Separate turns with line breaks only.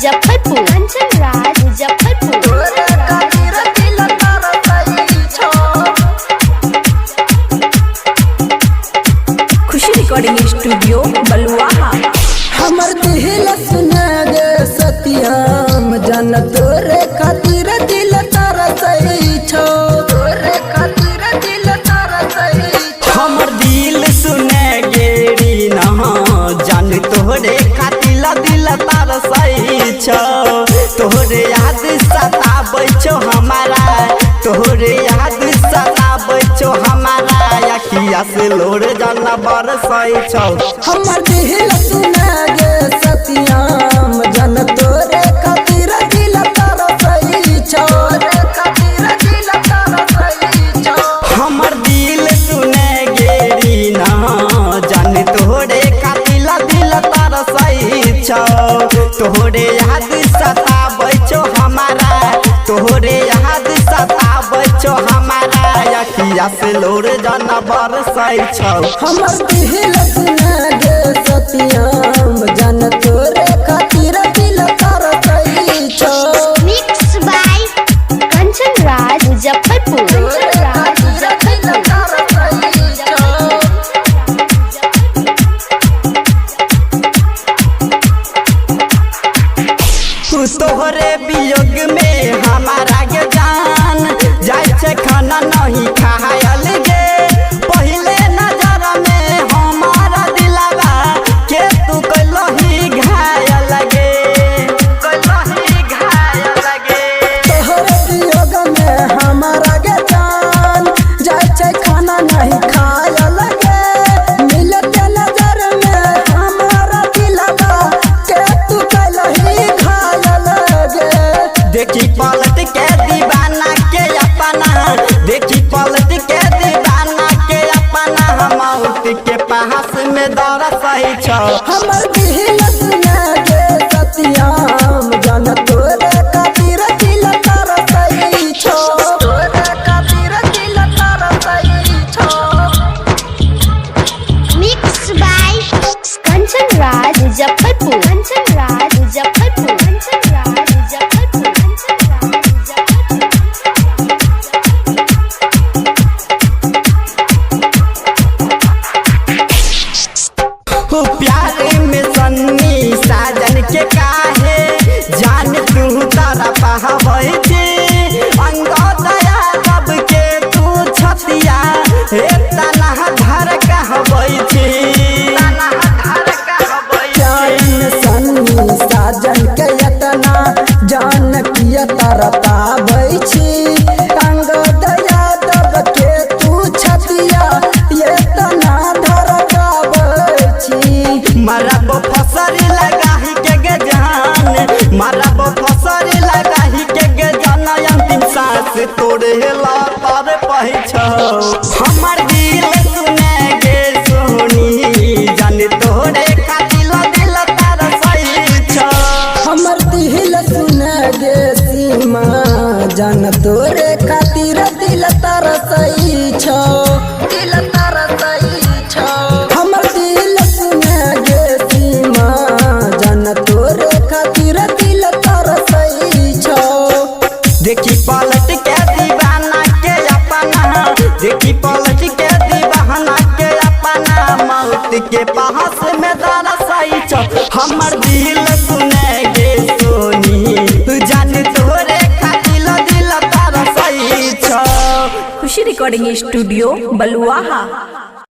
मुजफ्फरपुर, कंचन राज मुजफ्फरपुर।
खुशी recording studio बलुआहा।
हमर दिल सुना गे सत्यम जन तोरे खातिर दिल तरसई छो, तोरे खातिर दिल तरसई छो।
हमर दिल सुने गेरी न जान तोहरे खातिर दिल तरसई छो, तोहरे याद सताबै छो हमारा, तोहरे याद सताबै छो हमारा, अखिया से लोर जान बरसई छो।
हमर दिल सुना गे सत्यम जन तोरे खातिर दिल तरसई छो, तोरे खातिर दिल तरसई छो।
हमर दिल सुने गेरी न जान तोहरे खातिर दिल तरसई छो, तोहरे याद सताबै छो हमारा, तोहरे याद सताबै छो हमारा, अखिया से लोर जान बरसई छो।
हमर दिल सुना गे सत्यम जन तोरे खातिर दिल तरसई छो।
Mix by Kanchan Raj Muzaffarpur, Kanchan Raj Muzaffarpur.
तोहरे वियोग में हमारा के जान जाय छे खाना नहीं खायल गे, पहले नजर में हमारा दिलवा के तू कलही घायल गे, कलही घायल गे।
तोहरे वियोग में हमारा के जान जाय छे खाना नहीं खायल गे, मिलते नजर में हमारा दिलवा के तू कलही घायल गे।
देखी पलट के दीवाना के अपना, देखी पलट के दीवाना के अपना, मौत के पास में दरसई छो।
हमर दिल सुना गे सत्यम जन तोरे खातिर दिल तरसई छो, तोरे खातिर दिल तरसई छो।
Mix by Kanchan Raj Muzaffarpur, Kanchan Raj Muzaffarpur, Kanchan Raj Muzaffarpur, Kanchan Raj Muzaffarpur.
हो प्यार में सन्नी साजन के काहे जान तू तारा पहाबै छे, अंग दया कब के तू छतिया हे तना धर कहबै छे, तना धर कहबै
प्यार में सन्नी साजन के यतना जान किया तरताबै छी, अंग दया दब के तू छतिया ये तना धरकाबै छी।
मरब फसरी लगाही के गे जान, मरब फसरी लगाही के गे जान, अंतिम सांस तोड़े ला पर पहिछो। हमर दिल सुने गे सोनी जान तोरे खातिर दिल तरसई छो।
हमर दिल सुना गे सीमा जन तोरे खातिर दिल तरसई छो, दिल तरसई छो। हमर दिल सुना गे सीमा जन तोरे खातिर दिल तरसई छो।
देखी पलट के दीवाना के अपना, देखी पलट के दीवाना के अपना, मौत के पास में दरसई छो। हमर दिल सुने गे सोनी जान तोरे खातिर दिल तरसई छो।
खुशी रिकॉर्डिंग स्टूडियो बलुआहा।